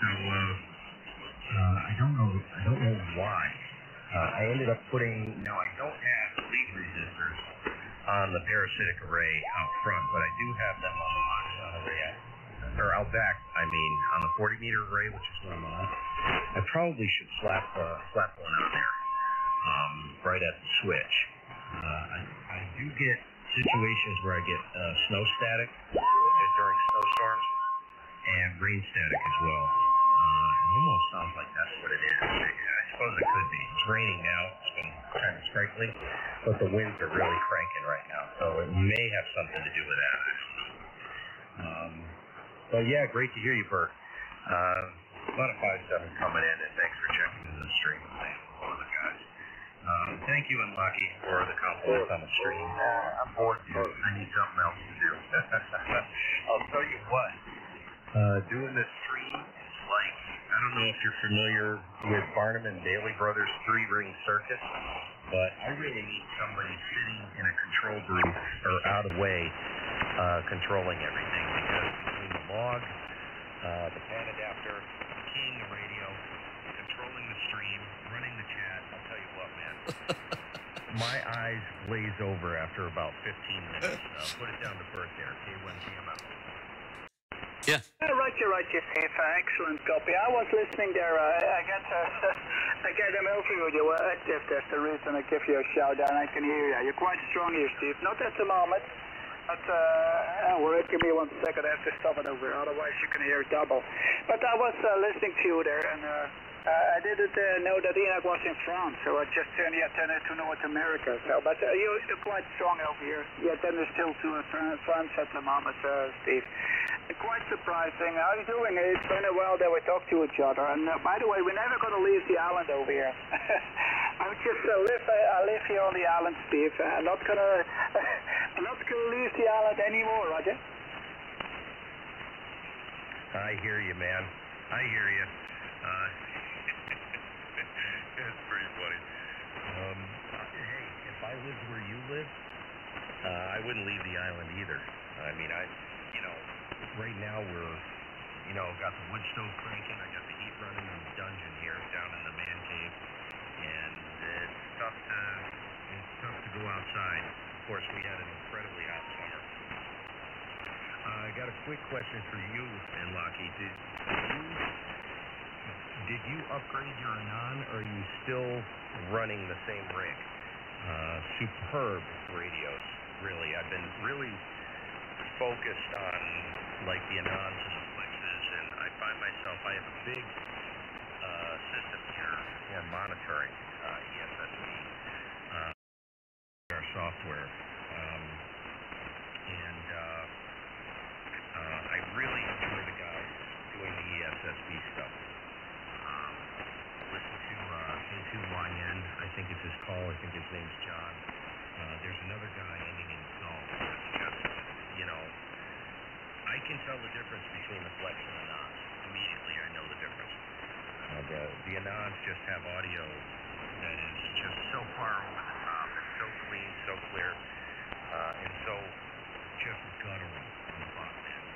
So I don't know why. I ended up putting, now I don't have lead resistors on the parasitic array out front, but I do have them on the box or out back, I mean, on the 40-meter array, which is what I'm on. I probably should slap one on there, right at the switch. I do get situations where I get snow static during snowstorms and rain static as well. It almost sounds like that's what it is. I suppose it could be. It's raining now. It's been kind of sprinkly, but the winds are really cranking right now, so it may have something to do with that. But yeah, great to hear you, Bert. A lot of 5-7 coming in, and thanks for checking in the stream. All the guys. Thank you, Unlucky, for the compliments on the stream. I'm bored, dude. I need something else to do. I'll tell you what. Doing this stream is like, I don't know if you're familiar with Barnum and Bailey Brothers 3-ring circus, but I really need somebody sitting in a control booth or out of the way controlling everything, because between the log, the pan adapter, keying the radio, controlling the stream, running the chat, I'll tell you what, man. My eyes glaze over after about 15 minutes. Put it down to birth there, K1GMM. Yeah. Right, Steve. Excellent copy. I was listening there. I get an overview. You were active. That's the reason I give you a shout out. I can hear you. You're quite strong here, Steve. Not at the moment. But, wait, give me 1 second. I have to stop it over here. Otherwise, you can hear double. But I was listening to you there, and I didn't know that Enoch was in France, so I just turned the antenna to North America. So, but you're quite strong over here. The antenna is still to France at the moment, Steve. Quite surprising. How are you doing? It's been a while that we talked to each other. And by the way, we're never going to leave the island over here. I'm just I live here on the island, Steve. I'm not gonna leave the island anymore, Roger. I hear you, man. I hear you. It's pretty funny. Hey, if I lived where you live, I wouldn't leave the island either. I mean, right now we're, got the wood stove cranking. I got the heat running in the dungeon here down in the man cave, and it's tough to go outside. Of course, we had an incredibly hot summer. I got a quick question for you, Locky. Did you upgrade your ANAN, or are you still running the same rig? Superb radios, really. I've been really focused on like the ANANs and the Flexes, and I find myself, I have a big system here for monitoring ESSP, our software, and I really enjoy the guys doing the ESSP stuff. Listen to K1GMM, I think it's his call, I think his name's John. There's another guy ending in Call. I can tell the difference between the Flex and the ANANs. Immediately I know the difference. The ANANs just have audio that is just so far over the top. It's so clean, so clear, and so just guttural on the bottom end.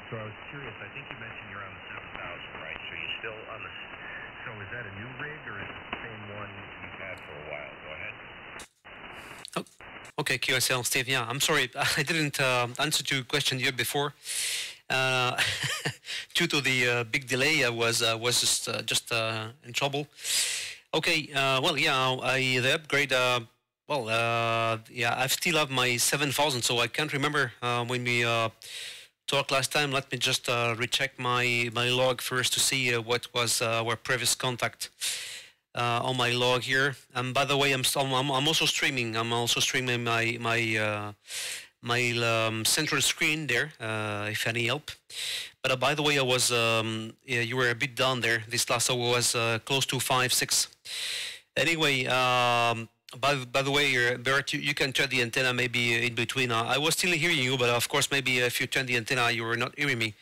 So I was curious, I think you mentioned you're on the 7000, right? So you're still on the... So is that a new rig, or is it the same one you've had for a while? Go ahead. Okay, QSL, Steve. Yeah, I'm sorry. I didn't answer to your question here before. Due to the big delay, I was just in trouble. Okay, well, yeah, the upgrade, yeah, I still have my 7000, so I can't remember when we talked last time. Let me just recheck my log first to see what was our previous contact. On my log here, and by the way, I'm also streaming. I'm also streaming my central screen there, if any help. But by the way, I was you were a bit down there. This last hour was close to 5-6. Anyway, by the way, Bert, you can turn the antenna maybe in between. I was still hearing you, but of course, maybe if you turn the antenna, you were not hearing me.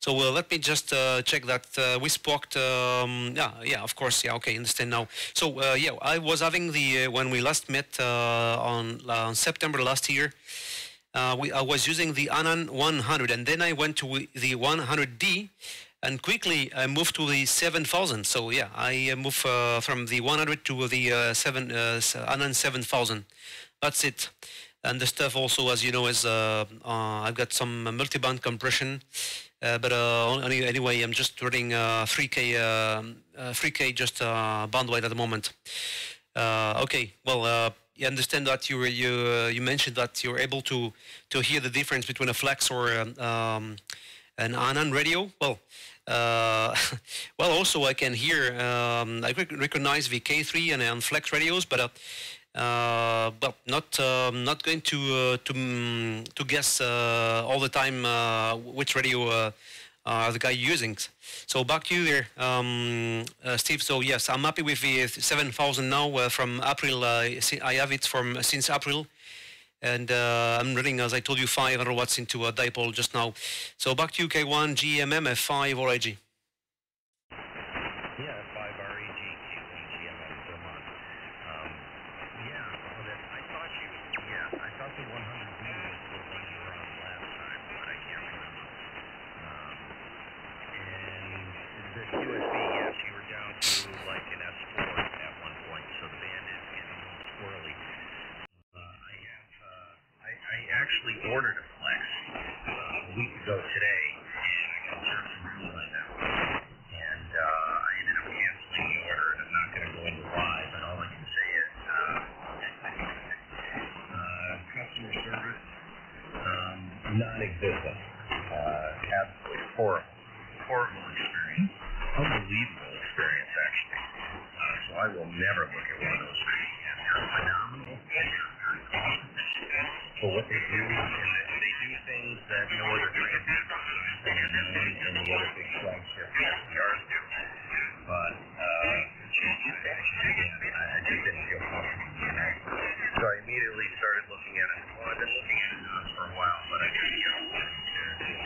So let me just check that we spoke. Yeah, of course. Yeah, okay, understand now. So yeah, I was having when we last met on September last year. I was using the ANAN 100, and then I went to the 100D, and quickly I moved to the 7000. So yeah, I moved from the 100 to the ANAN 7000. That's it. And the stuff also, as you know, is I've got some multi-band compression, but anyway, I'm just running 3K just bandwidth at the moment. Okay, well, you understand that you mentioned that you're able to hear the difference between a flex or an ANAN radio. Well, well, also I can hear I recognize the K3 and flex radios, but not going to guess all the time which radio the guy using. So back to you there, Steve. So yes, I'm happy with the 7000 now from April. I have it since April, and I'm running, as I told you, 500 watts into a dipole just now. So back to you, K1GMM, F5RAG. Yeah, F5RAG, K1GMM per month. I thought the 100 was the one you were on last time, but I can't remember. And the QSO, yes, you were down to like an S4 at one point, so the band is getting a little squirrely. I actually ordered a flex a week ago today, and I got service approval on that. And I ended up canceling the order, and I'm not going to go into why, but all I can say is customer service, non-existent. Absolutely horrible experience. Unbelievable experience, actually. So I will never look at one of those things. They're phenomenal. For what they do, and they do things that no other transit and the other big flagship SDRs do. But I just didn't feel comfortable, you know. So I immediately started looking at it. Well, I've been looking at it for a while, but I just, you know,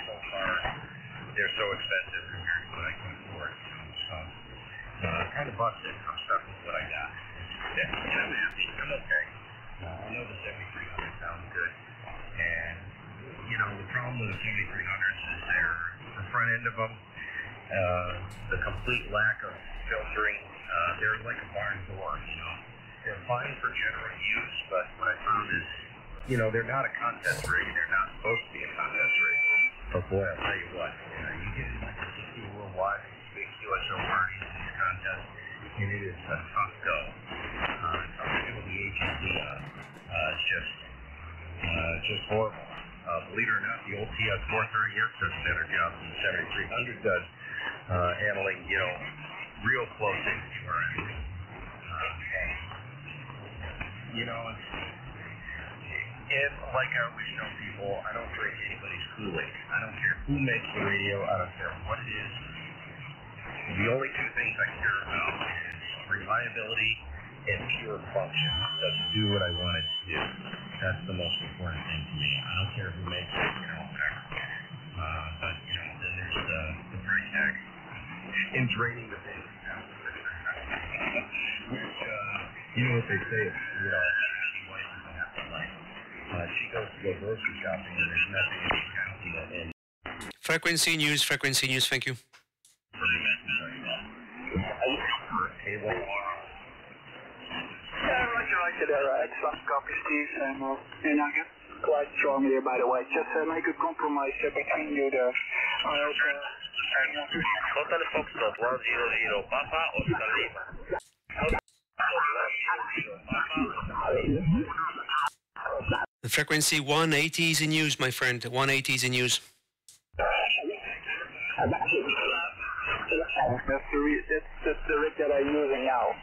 so far they're so expensive compared to what I can afford. So kind of busted. I'm stuck with what I got. And I'm happy. I'm okay. I know the 7300 sounds good. And, you know, the problem with the 7300s is the front end of them, the complete lack of filtering. They're like a barn door, you know. They're fine for general use, but what I found is, you know, they're not a contest rig. They're not supposed to be a contest rig. But boy, I'll tell you what, you get like a 60 worldwide, big QSO parties in these contests, and it is a tough go. Something with the agency is just horrible. Believe it or not, the old TS430X does a better job than the 7300 does handling, you know, real close into QRM. You know, and like I always tell people, I don't drink anybody's Kool-Aid. I don't care who makes the radio. I don't care what it is. The only two things I care about is reliability and pure function. Does it do what I want it to do? That's the most important thing to me. I don't care who makes it, you know, whatever. But, you know, then there's the price tag in draining the thing. Which, you know what they say, you know, she wife is a happy life. She goes to go grocery shopping and there's nothing in the county that in. Frequency news, thank you. Roger there, excellent copy, Steve, and I get quite strong here, by the way. Just make a compromise between you there. Hotel Foxtrot 100 Papa Oscar Lima. The frequency 180 is in use, my friend. 180 is in use. That's the rig that I'm using now.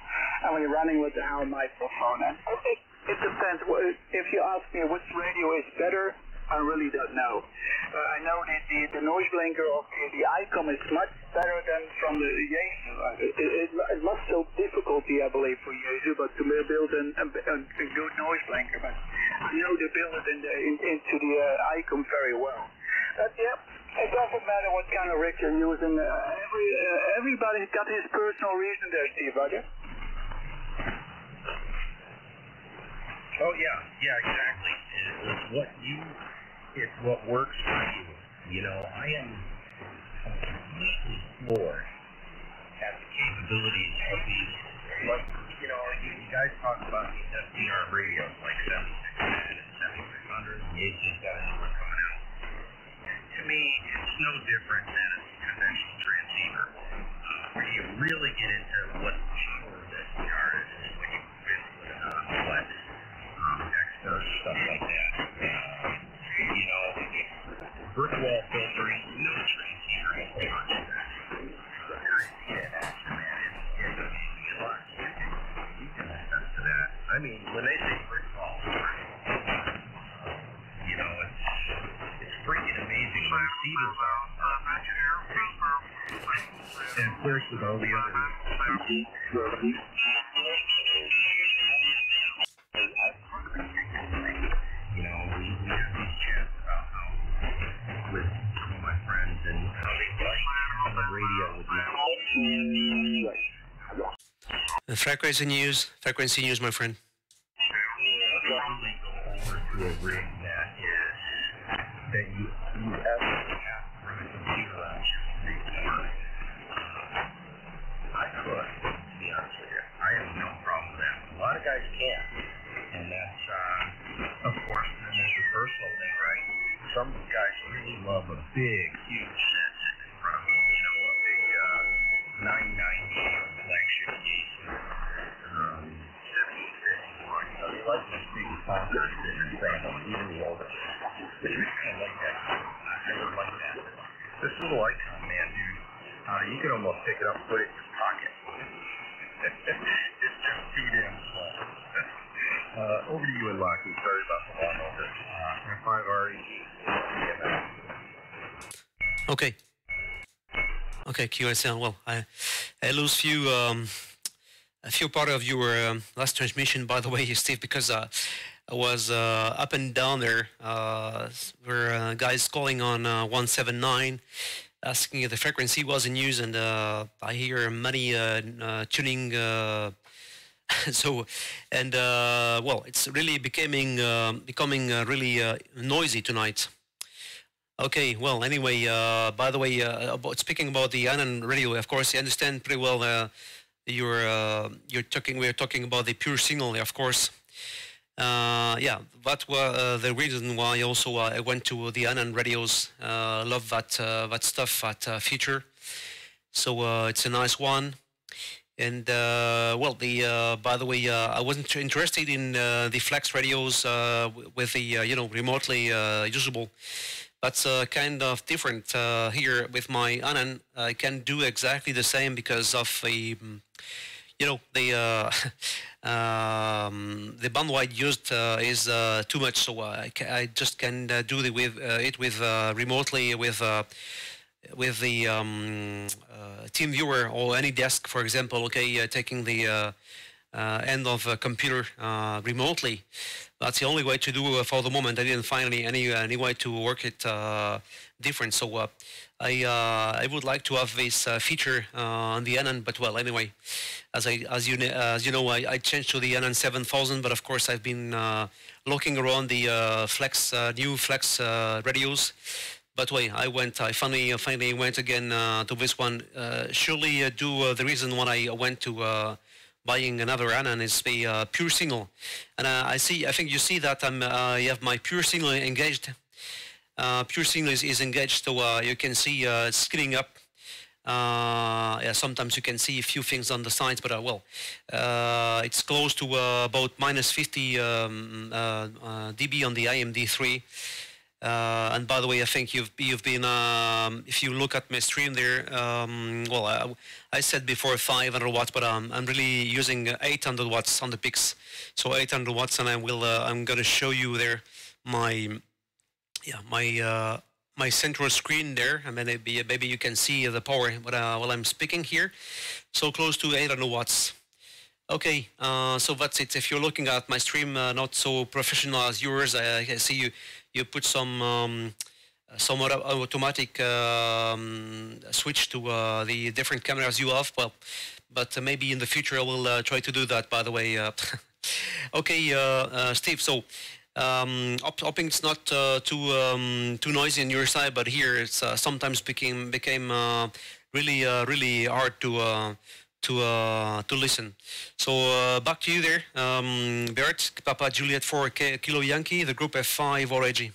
I'm running with the Ham microphone. And it depends. If you ask me which radio is better, I really don't know. I know that the noise blinker of the ICOM is much better than from the Yaesu. It must so difficulty, I believe, for Yaesu, but to build a good noise blinker. But I know they build it into the ICOM very well. But yeah, it doesn't matter what kind of rig you're using. Everybody's got his personal reason there, Steve, Roger. Oh yeah, exactly. It's what works for you. You know, I am completely floored at the capabilities of these, like, you know, you guys talk about these SDR radios, like 7610 and 7600, and the AC's got a new one coming out. To me, it's no different than a conventional transceiver. Where you really get into what the power of SDR is when you fit with a non-flex, extra stuff like that. You know, brick wall filtering, no transceiver has touched that. I see it in action, man. It's amazing. It looks. You can attest to that. I mean, when they say brick wall filtering, you know, it's freaking amazing when you see this out. And of course, with all the other you know, we have these chats about how, with some of my friends, and how they like on the radio with The frequency news, my friend. Over to a rig that is, that you absolutely have to run a computer on to record. I could, to be honest with you. I have no problem with that. A lot of guys can't. And that's, of course, then there's the personal thing, right? Some guys really love a big, huge set sitting in front of them. You know, a big 990 flagship case, 1751. So they like this big concert sitting in front of them, even the older. But you kind of like that. I would like that. This little icon, man, dude, you can almost pick it up and put it in your pocket. It's just too damn small. Over to you and Lockheed. Sorry about the long over. F5RAG. Okay. Okay, QSO. Well, I lose a few part of your last transmission, by the way, Steve, because I was up and down there. Were guys calling on 179, asking if the frequency was in use, and I hear many tuning. So, and well, it's really becoming really noisy tonight. Okay, well, anyway, by the way, speaking about the ANAN radio, of course, you understand pretty well. We're talking about the pure signal, of course. Yeah, that was the reason why also I went to the ANAN radios. Love that stuff, that feature. So it's a nice one. And well, by the way, I wasn't interested in the flex radios with the you know, remotely usable. That's kind of different here with my ANAN. I can do exactly the same because of the you know, the bandwidth used is too much, so I just can do it with remotely with the team viewer or any desk, for example. Okay, taking the end of a computer remotely. That's the only way to do for the moment. I didn't find any way to work it different. So I would like to have this feature on the ANAN, but well, anyway, as you know, I changed to the ANAN 7000, but of course I've been looking around the new flex radios. But wait, I finally went again to this one. Surely the reason why I went to buying another ANAN is the pure signal, and I think you see that I have my pure signal engaged. Pure signal is engaged, so you can see skinning up. Yeah, sometimes you can see a few things on the sides, but well, it's close to about minus 50 dB on the IMD3. And by the way, I think you've been if you look at my stream there, well, I said before 500 watts, but I'm really using 800 watts on the peaks, so 800 watts, and I'm gonna show you there my my central screen there, and then maybe you can see the power while I'm speaking here. So close to 800 watts. Okay, so that's it. If you're looking at my stream, not so professional as yours, I see you put some automatic switch to the different cameras you have. Well, but maybe in the future I will try to do that. By the way, okay, Steve. So hoping it's not too noisy on your side, but here it's sometimes became really hard to listen. So back to you there, Bert, Papa Juliet 4 Kilo Yankee, the group F5RAG.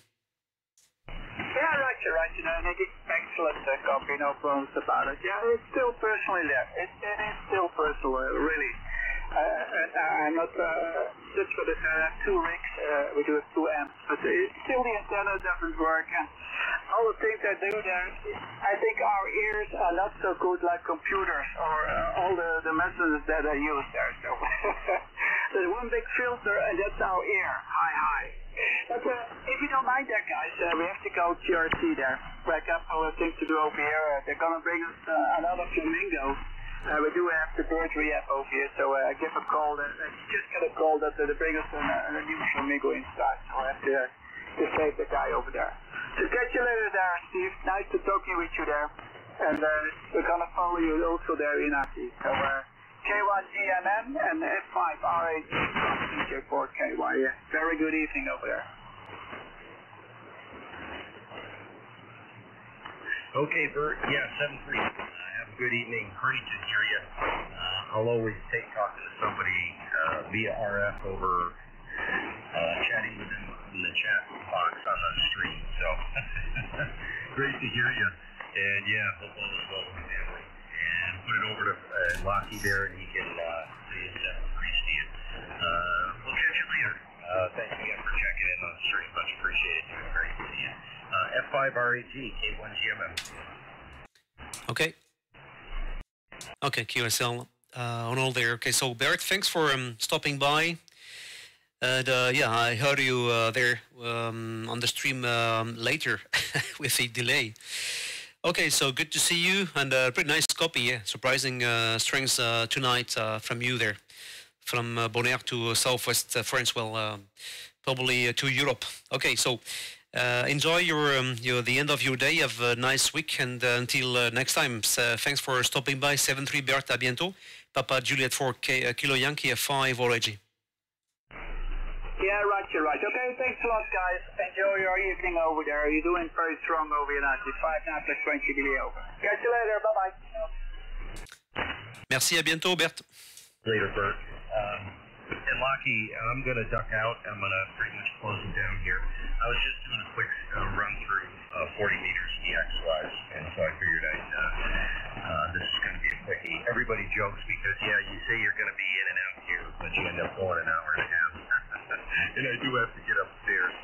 Right, you know, excellent copy, no problems about it. Yeah, it's still personally there. It is still personal, really. I'm not just for this. I have 2 rigs. We do have 2 amps, but still the antenna doesn't work. And all the things I do there, I think our ears are not so good like computers or all the methods that I use there. So there's one big filter, and that's our ear. Hi. But if you don't mind that, guys, we have to go QRC there. Back up all the things to do over here. They're going to bring us another flamingo. We do have the bird rehab over here, so I give a call. I just got a call that they bring us a new flamingo inside. So I have to save the guy over there. So catch you later there, Steve. Nice to talking with you there. And we're going to follow you also there, Inaki. So K1GMM and F5RAG from PJ4KY. Very good evening over there. Okay, Bert. Yeah, 7-3. Have a good evening. Great to hear you. I'll always talking to somebody via RF over chatting with them in the chat box on the stream. So great to hear you. And yeah, hope all is well with the family. And put it over to Lockie there, and he can say it's 7-3, Steve. We'll catch you later. Thanks again for checking in on the stream. Much appreciated. Doing great to see you. F5RAG, K1GMM. Okay. Okay, QSL on all there. Okay, so Bert, thanks for stopping by. And yeah, I heard you there on the stream later with a delay. Okay, so good to see you, and pretty nice copy, yeah. Surprising strings tonight from you there, from Bonaire to Southwest France, well, probably to Europe. Okay, so enjoy the end of your day. Have a nice week, and until next time. Thanks for stopping by. 7-3 Bert, à bientôt. Papa Juliet 4 Kilo Yankee, F5RAG. Yeah, right. Okay, thanks a lot, guys. Enjoy your evening over there. You're doing very strong over here, 95 now plus 20 delay over. Catch you later. Bye-bye. Merci, à bientôt, Bert. Later, Bert. And Lockie, I'm going to duck out. I'm going to pretty much close it down here. I was just doing a quick run through 40 meters EX-wise, and so I figured this is going to be a quickie. Everybody jokes because, yeah, you say you're going to be in and out here, but you end up going an hour and a half. And I do have to get upstairs.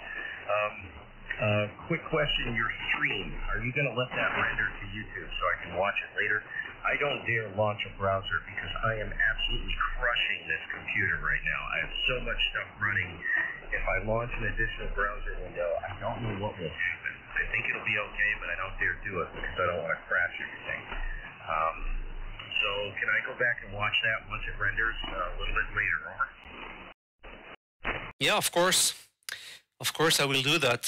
Quick question, your stream, are you going to let that render to YouTube so I can watch it later? I don't dare launch a browser because I am absolutely crushing this computer right now. I have so much stuff running. If I launch an additional browser window, I don't know what will happen. I think it'll be okay, but I don't dare do it because I don't want to crash everything. So can I go back and watch that once it renders a little bit later on? Yeah, of course. Of course, I will do that,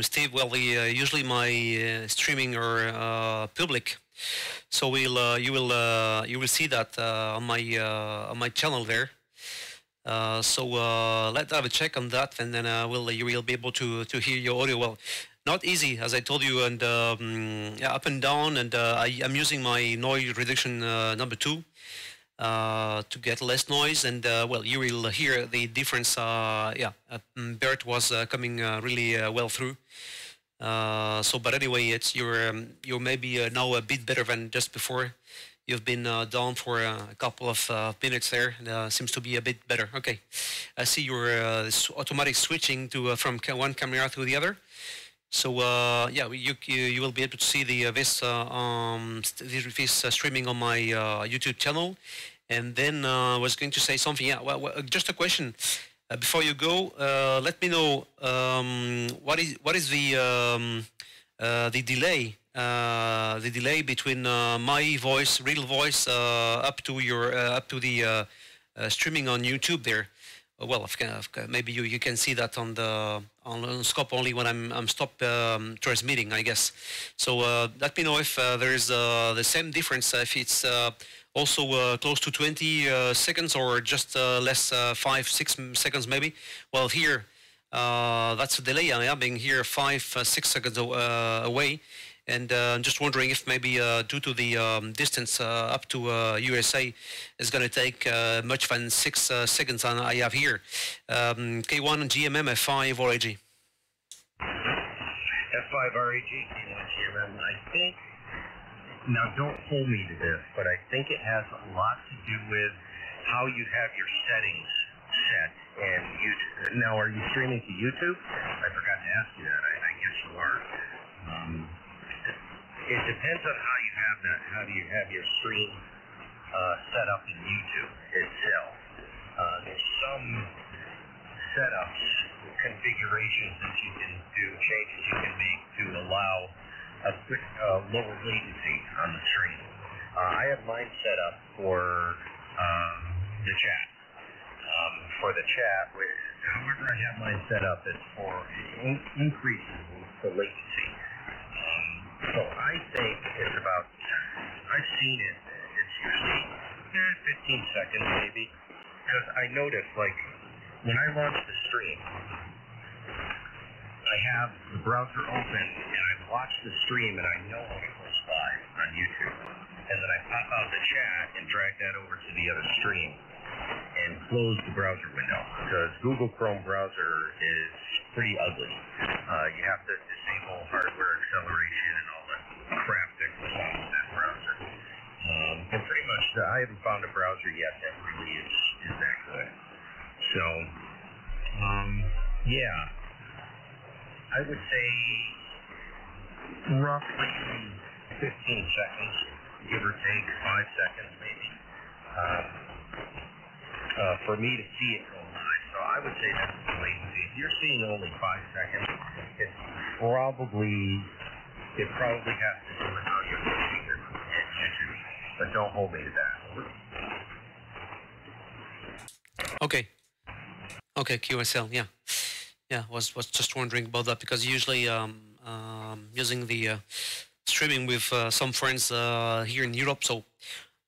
Steve. Well, usually my streaming are public, so you will see that on my channel there. So let's have a check on that, and then you will be able to hear your audio well. Not easy, as I told you, and yeah, up and down, and I'm using my noise reduction number 2. To get less noise, and well, you will hear the difference. Yeah, Bert was coming really well through. So, but anyway, it's you're maybe now a bit better than just before. You've been down for a couple of minutes there. Seems to be a bit better. Okay, I see your automatic switching to from one camera to the other. So yeah, you will be able to see this streaming on my YouTube channel. And then I was going to say something. Yeah, well, just a question before you go. Let me know what is the delay. The delay between my voice, real voice, up to the streaming on YouTube there. Well, maybe you can see that on the scope only when I'm stop transmitting, I guess. So let me know if there is the same difference, if it's also close to 20 seconds or just less, 5-6 seconds maybe. Well, here that's a delay. I am being here 5-6 seconds away, And I'm just wondering if maybe due to the distance up to USA is going to take much than 6 seconds I have here. K1GMM F5RAG. F5RAG, K1GMM. I think, now don't hold me to this, but I think it has a lot to do with how you have your settings set. And YouTube. Now, are you streaming to YouTube? I forgot to ask you that. I guess you are. It depends on how you have that. How do you have your stream set up in YouTube itself? There's some setups, configurations that you can do, changes you can make to allow a quick lower latency on the stream. I have mine set up for the chat. For the chat, however I have mine set up, it's for increasing the latency. So I think it's about, I've seen it, it's usually 15 seconds maybe, because I noticed, like, when I launch the stream, I have the browser open, and I watch the stream, and I know when it goes live on YouTube. And then I pop out the chat and drag that over to the other stream and close the browser window, because Google Chrome browser is pretty ugly. You have to disable hardware acceleration and all that crap that goes on with that browser. And pretty much, I haven't found a browser yet that really is that good. So, yeah, I would say roughly 15 seconds, give or take 5 seconds maybe. For me to see it go live. So I would say that's the latency. If you're seeing only 5 seconds, it probably has to do with how you're configured at YouTube. But don't hold me to that. Okay. Okay, QSL, yeah. Yeah, was just wondering about that, because usually using the streaming with some friends here in Europe, so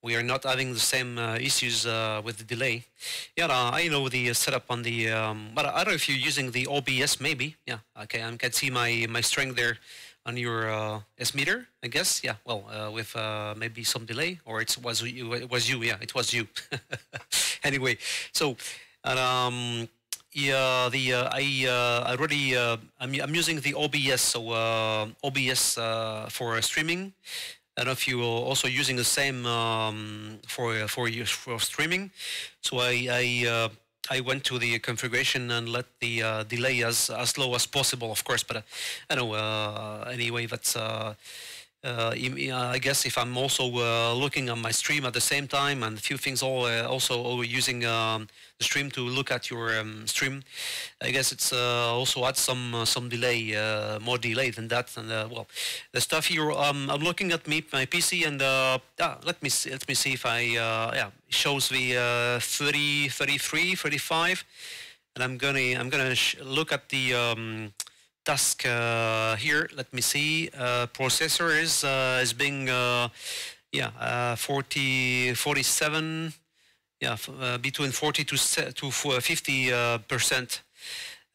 we are not having the same issues with the delay. Yeah, I know the setup on the, but I don't know if you're using the OBS maybe. Yeah, okay, I can see my strength there on your S meter, I guess. Yeah, well, with maybe some delay, or it was you, yeah, it was you. Anyway, so, yeah, I'm using the OBS, so OBS for streaming. I don't know if you are also using the same for streaming. So I went to the configuration and let the delay as low as possible, of course. But I know anyway that's. I guess if I'm also looking at my stream at the same time, and a few things also using the stream to look at your stream, I guess it's also adds some delay, more delay than that. And well, the stuff here, I'm looking at my PC, and let me see if I yeah, shows the 30, 33, 35, and I'm gonna look at the task here. Let me see. Processor is being yeah, 47, yeah, between 40 to 50%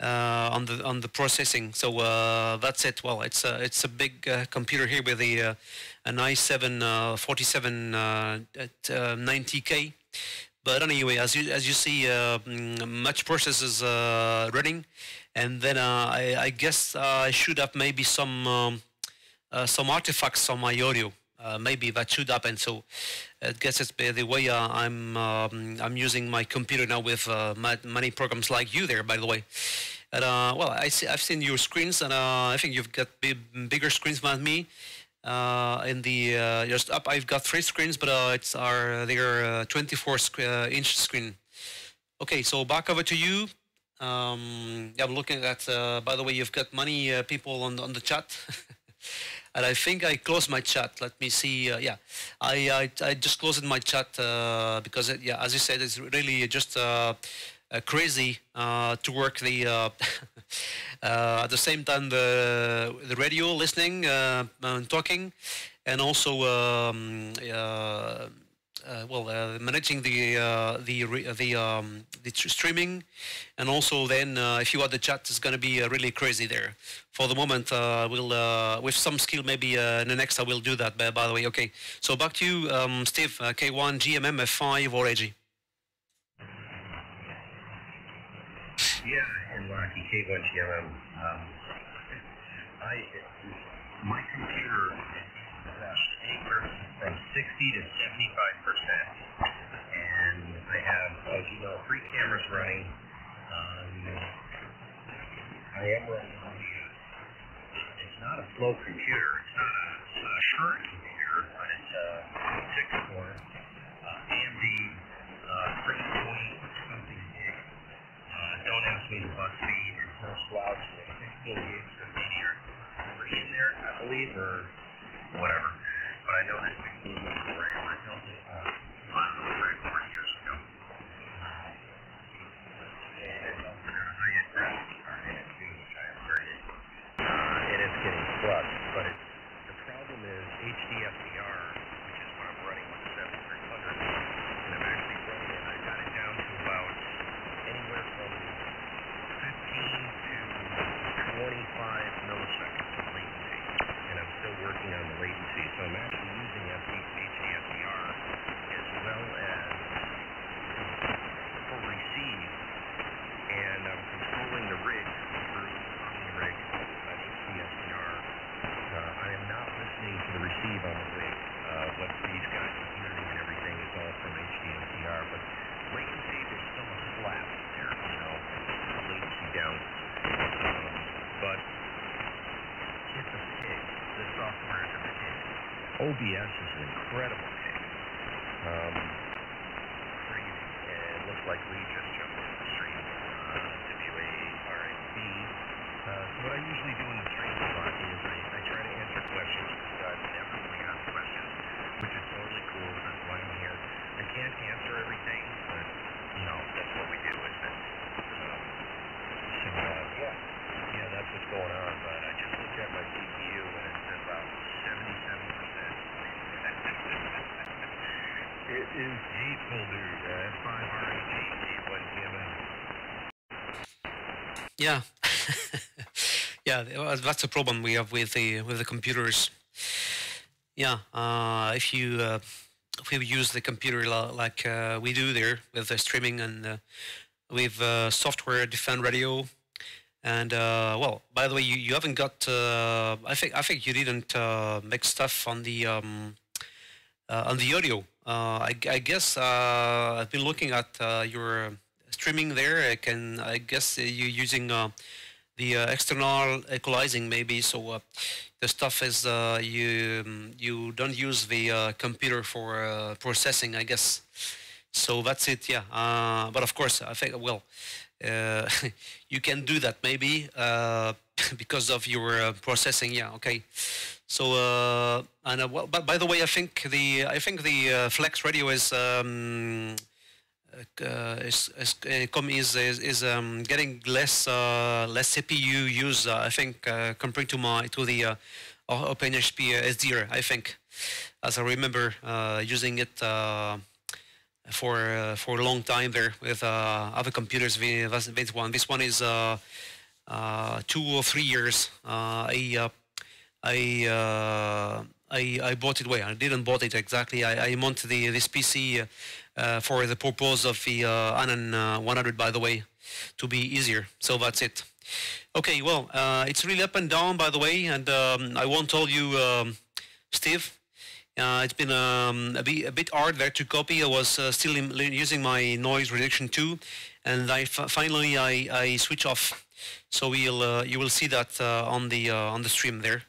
on the processing. So that's it. Well, it's a big computer here with an i7 47 at 90K. But anyway, as you see, much process is running, and then I guess I should have maybe some artifacts on my audio. Maybe that should happen. So I guess it's the way I'm using my computer now with many programs like you there, by the way. And well, I've seen your screens, and I think you've got bigger screens than me. In the just up, I've got 3 screens, but they're 24-inch screen. Okay, so back over to you. I'm looking at. By the way, you've got many people on the chat, and I think I closed my chat. Let me see. Yeah, I just closed my chat because yeah, as you said, it's really just crazy to work the at the same time the radio, listening, talking, and also managing the streaming, and also then if you add the chat, it's going to be really crazy there. For the moment, we'll with some skill maybe in the next I will do that. By the way, okay. So back to you, Steve. K1GMM, F5RAG. Yeah, and Lucky K1GMM. My computer has anywhere from 60 to 75%, and I have, as you know, 3 cameras running. I am running on it's not a slow computer, it's not a short computer, but it's a 6-core AMD 3.0 something gig. Don't ask me about speed, it's no slouch, 16 gigs of media in there, I believe, or whatever. But I know this thing was great. I built it on the rig 4 years ago. And I had graphics card in it too, which I upgraded. And it's getting flux, but the problem is HDFDR, which is what I'm running with the 7300, and I'm actually running it. I got it down to about anywhere from 15 to 25 milliseconds of latency, and I'm still working on the latency, so I'm actually using HDFDR as well as for receive, and I'm controlling the rig through OmniRig HDFDR. I am not listening to the receive on the rig. What these guys are hearing and everything is all from HDFDR, but latency, there's still a slap there, you know, latency down. But it's a pig. The software is a pig. OBS is an incredible pig. Crazy. And it looks like Lee just jumped on the stream. WARAB. So what I usually do in the stream is I try to answer questions because guys never really ask questions, which is totally cool. That's why I'm here. I can't answer everything, but you know, that's what we do, isn't it? Yeah, that's what's going on, but I just looked at my CPU and it's about 77%. It is hateful, dude. F5RAG, K1GMM. Yeah, yeah, that's a problem we have with the computers. Yeah, if we use the computer like we do there with the streaming and with software defined radio. And well, by the way, you haven't got. I think you didn't make stuff on the audio. I guess I've been looking at your streaming there. I guess you're using the external equalizing maybe. So the stuff is you don't use the computer for processing, I guess. So that's it. Yeah. But of course, I think well. You can do that maybe because of your processing. Yeah. Okay. So and well, but by the way, I think the Flex Radio is getting less CPU use. I think compared to the OpenHP SDR. I think, as I remember using it. For a long time there with other computers. This one is 2 or 3 years. I bought it. Wait, I didn't bought it exactly. I mounted this PC for the purpose of the ANAN 100, by the way, to be easier. So that's it. Okay, well, it's really up and down, by the way, and I won't tell you, Steve. It's been a bit hard there to copy. I was still using my noise reduction too, and finally I switch off. So you will see that on the stream there.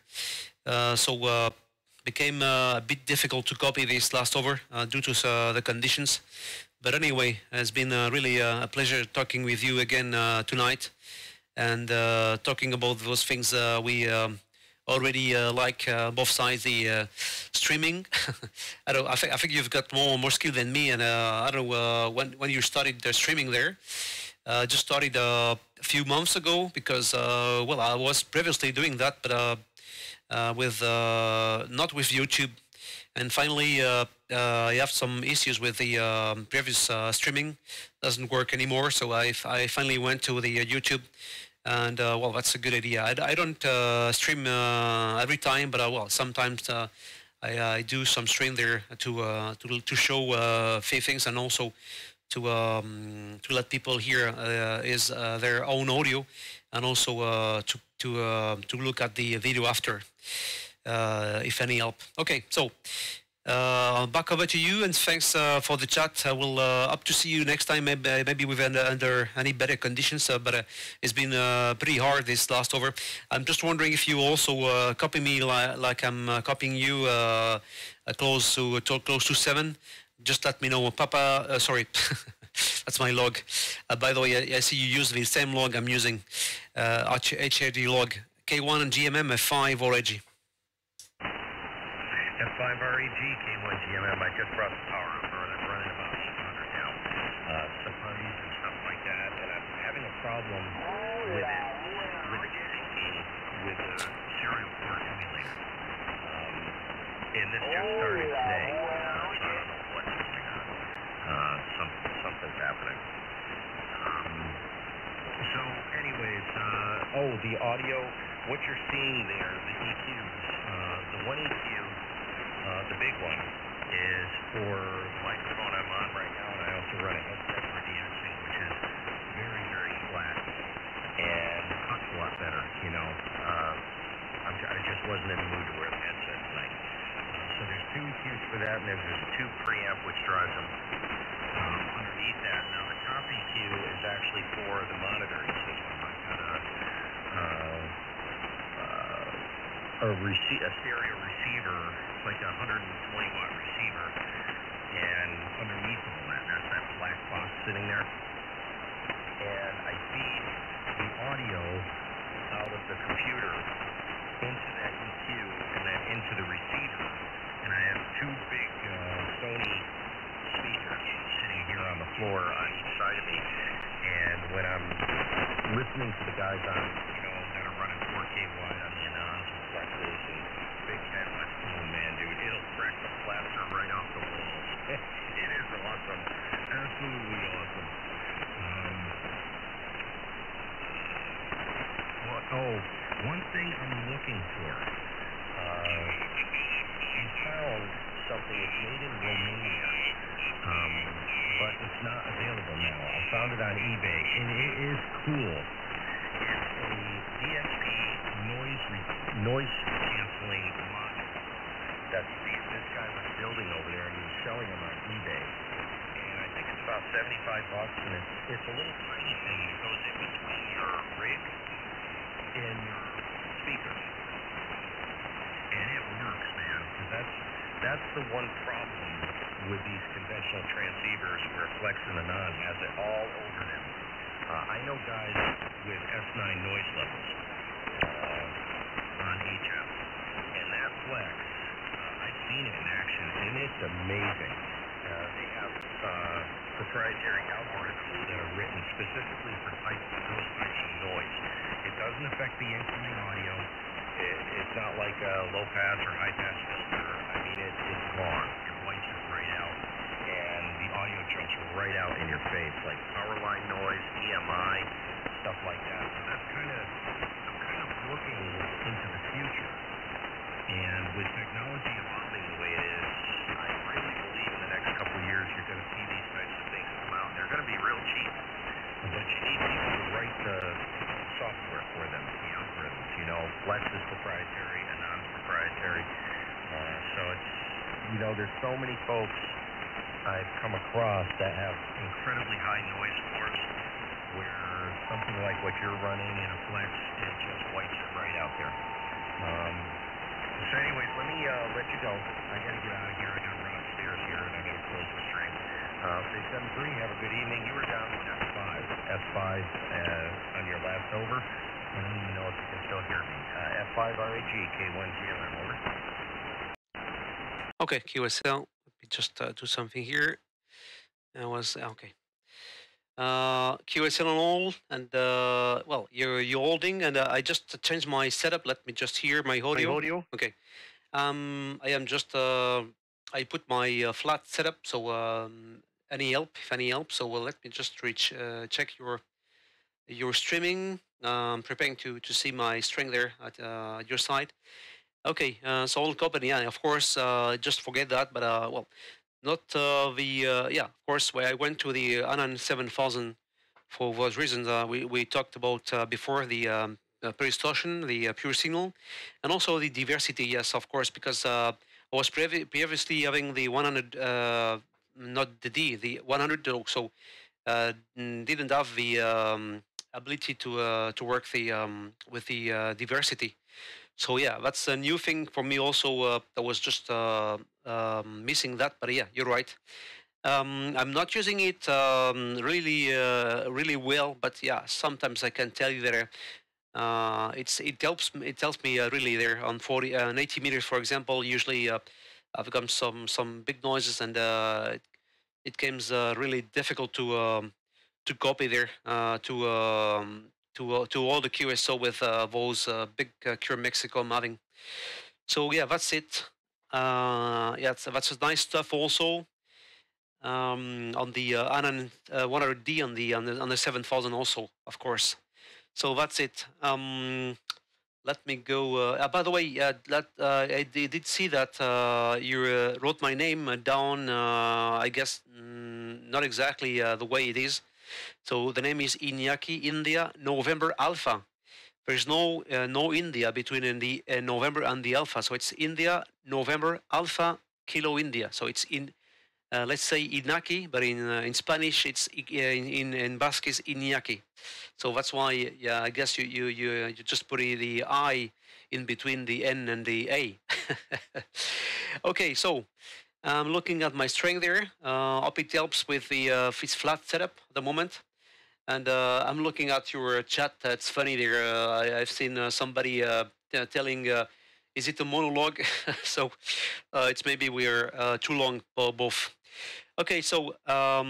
So became a bit difficult to copy this last over due to the conditions. But anyway, it's been really a pleasure talking with you again tonight, and talking about those things we. Already like both sides the streaming. I think you've got more skill than me, and I don't know when you started the streaming there. Just started a few months ago because well, I was previously doing that, but with not with YouTube. And finally, I have some issues with the previous streaming. Doesn't work anymore. So I finally went to the YouTube, and well, that's a good idea. I don't stream every time, but well, sometimes I do some stream there to show a few things, and also to let people hear is their own audio, and also to look at the video after, if any help. Okay, so back over to you, and thanks for the chat. I will up to see you next time, maybe with under any better conditions. But it's been pretty hard this last over. I'm just wondering if you also copy me like I'm copying you close to 7. Just let me know, Papa. Sorry, that's my log. By the way, I see you use the same log I'm using, HAD log, K1GMM F5RAG. F5RAG, K1GMM. I just brought the power up. I'm running about 600 now. Some honey's and stuff like that, and I'm having a problem with it, with the serial port emulator. And this just started today, so I don't know what's going on. Something's happening. So anyways, the audio, what you're seeing there, the EQs, the one EQ, the big one, is for the microphone I'm on right now, and I also run a headset for DXing, which is very, very flat, and cuts a lot better, you know. I just wasn't in the mood to wear the headset tonight. So there's two EQs for that, and there's two preamp which drives them underneath that. Now the top EQ is actually for the monitoring system. I've got a stereo receiver. It's like a 120 watt receiver, and underneath all that, there's that black box sitting there. And I feed the audio out of the computer into that EQ and then into the receiver. And I have two big Sony speakers sitting here on the floor on each side of me. And when I'm listening to the guys on, that are running 4K wide on the ANANs and flexes and big headlights, oh man, dude, it'll crack the plaster right off the walls. It is awesome. Absolutely awesome. One thing I'm looking for. I found something that's made in Romania, but it's not available now. I found it on eBay, and it is cool. It's a DSP noise canceling module that this guy was building over there, and he was selling them on eBay. And I think it's about $75, and it's a little tiny thing that goes in between your rig and your speakers. And it works, man, because that's the one problem with these conventional transceivers where Flex and ANAN has it all over them. I know guys with S9 noise levels on HF, and that Flex, I've seen it in action, and it's amazing. They have proprietary algorithms that are written specifically for those types of noise. It doesn't affect the incoming audio. It's not like a low pass or high pass filter. I mean, it's gone. It wipes it right out, and the audio jumps right out in your face, like power line noise, EMI, stuff like that. So I'm kind of looking into the future, and with technology evolving the way it is, I really believe in the next couple of years you're going to see these types of things come out. They're going to be real cheap, but you need people to write the software for them, the algorithms. Flex is proprietary, ANAN's proprietary. So it's, there's so many folks I've come across that have incredibly high noise floors where something like what you're running in a Flex, it just wipes it right out there. So anyways, let me let you go. I got to get out of here. I got to run upstairs here, and I got to close the stream. Say 7-3, have a good evening. You were down with F5 on your last over. I don't even know if you can still hear me. F5RAG, K1GMM, over. Okay, QSL. Let me just do something here. That was okay. QSL on all, and well, you're holding, and I just changed my setup. Let me just hear my audio. Okay. I am just I put my flat setup. So any help, if any help. So let me just check your streaming. Preparing to see my string there at your side. Okay, so all copied. Yeah, of course. Just forget that. But well, not yeah. Of course, when I went to the ANAN 7000 for those reasons we talked about before, the pre-distortion, the pure signal, and also the diversity. Yes, of course, because I was previously having the 100, not the D, the 100. So didn't have the ability to work the with the diversity. So yeah, that's a new thing for me also. I was just missing that, but yeah, you're right. I'm not using it really well, but yeah, sometimes I can tell you that it helps me really there on 40 and 80 meters, for example. Usually I've got some big noises, and it becomes really difficult to copy there to all the QSO with those big Cure Mexico I'm having. So yeah, that's it. Yeah, that's nice stuff also. On the ANAN 100D on the 7000 also, of course. So that's it. Let me go. By the way, I did see that you wrote my name down. I guess not exactly the way it is. So the name is Iñaki India November Alpha. There's no India between the November and the Alpha. So it's India November Alpha Kilo India. So it's in. Let's say Inaki, but in Spanish it's in Basque is Iñaki. So that's why, yeah, I guess you just put the I in between the N and the A. Okay, so I'm looking at my string there. Hope it helps with the fits flat setup at the moment. And I'm looking at your chat. It's funny there. I've seen somebody telling. Is it a monologue? So it's maybe we're too long both. Okay, so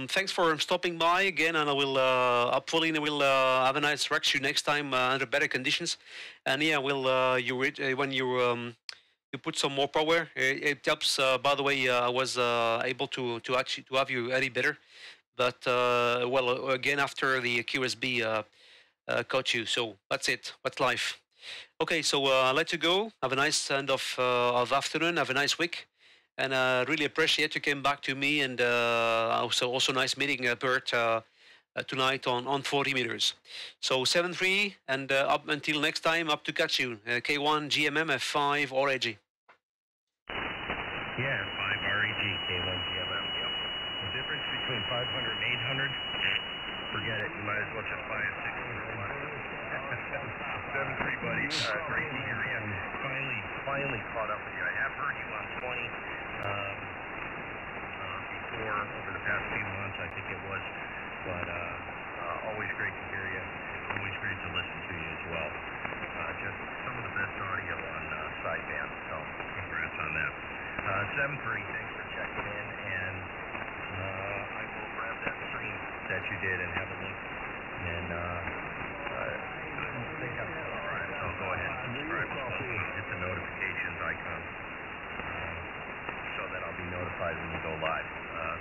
thanks for stopping by again, and I will hopefully we'll have a nice rec next time under better conditions. And yeah, we'll when you put some more power, it helps. By the way, I was able to actually to have you any better, but well again after the QSB caught you. So that's it. That's life. Okay, so I'll let you go. Have a nice end of afternoon. Have a nice week. And really appreciate you came back to me, and also nice meeting Bert tonight on 40 meters. So 7-3, and up until next time, up to catch you. K1GMM F5RAG. Yeah, 5RAG, K1GMM. Yep. The difference between 500 and 800, forget it. You might as well just buy a 6. 7-3, buddy. Great to hear you. Finally caught up with you. I have heard you on 20. Before, over the past few months, I think it was, but always great to hear you, always great to listen to you as well. Just some of the best audio on sideband, so congrats on that. 7-3, thanks for checking in, and I will grab that stream that you did and have a link, and I think I'm all right, so I'll go ahead and subscribe as well, hit the notifications icon. So that I'll be notified when you go live.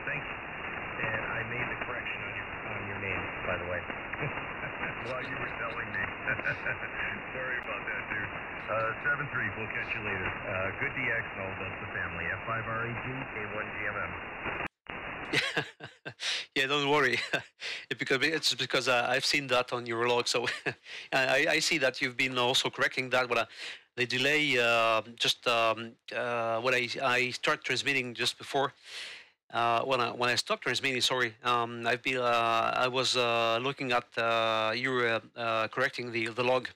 Thanks. And I made the correction on your name, by the way, while you were telling me. Sorry about that, dude. 7-3, we'll catch you later. Good DX, no, that's the family. F5RAG, K1GMM. Yeah, don't worry. It's because I've seen that on your log, so I see that you've been also correcting that. But the delay, just when I start transmitting just before, when I stopped transmitting, sorry, I was looking at you correcting the log.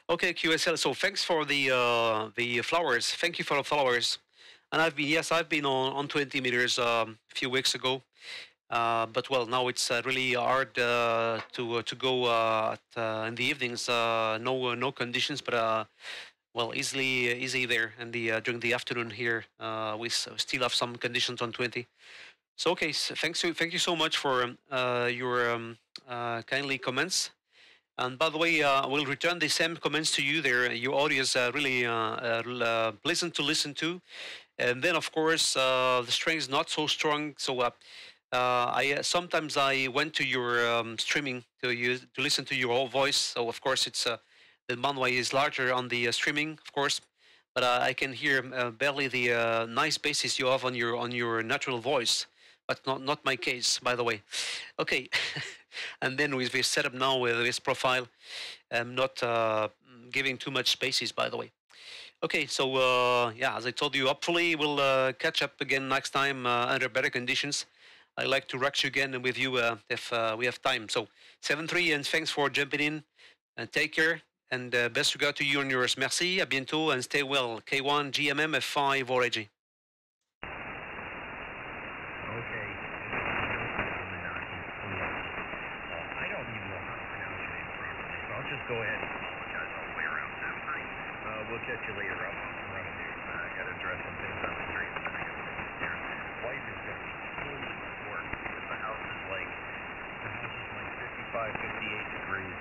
Okay, QSL. So thanks for the flowers. Thank you for the flowers. And I've been on 20 meters a few weeks ago. But well, now it's really hard to go in the evenings. No conditions, but well, easy there. And during the afternoon here, we still have some conditions on 20. So okay, so thank you so much for your kindly comments. And by the way, we'll return the same comments to you there. Your audio is really pleasant to listen to. And then, of course, the string is not so strong. So I sometimes I went to your streaming to listen to your whole voice. So of course, it's the manway is larger on the streaming, of course. But I can hear barely the nice basis you have on your natural voice. But not my case, by the way. Okay. And then with this setup now with this profile, I'm not giving too much spaces, by the way. Okay, so yeah, as I told you, hopefully we'll catch up again next time under better conditions. I like to rock you again with you if we have time. So 7-3, and thanks for jumping in. And take care, and best regard to you and yours. Merci, à bientôt, and stay well. K1GMM F5RAG. Go ahead and apologize all the way around 7-3. We'll catch you later. I'm running here. I got to address some things on the street. I got to go upstairs. Wife is going to be totally at work because the house is like 55, 58 degrees.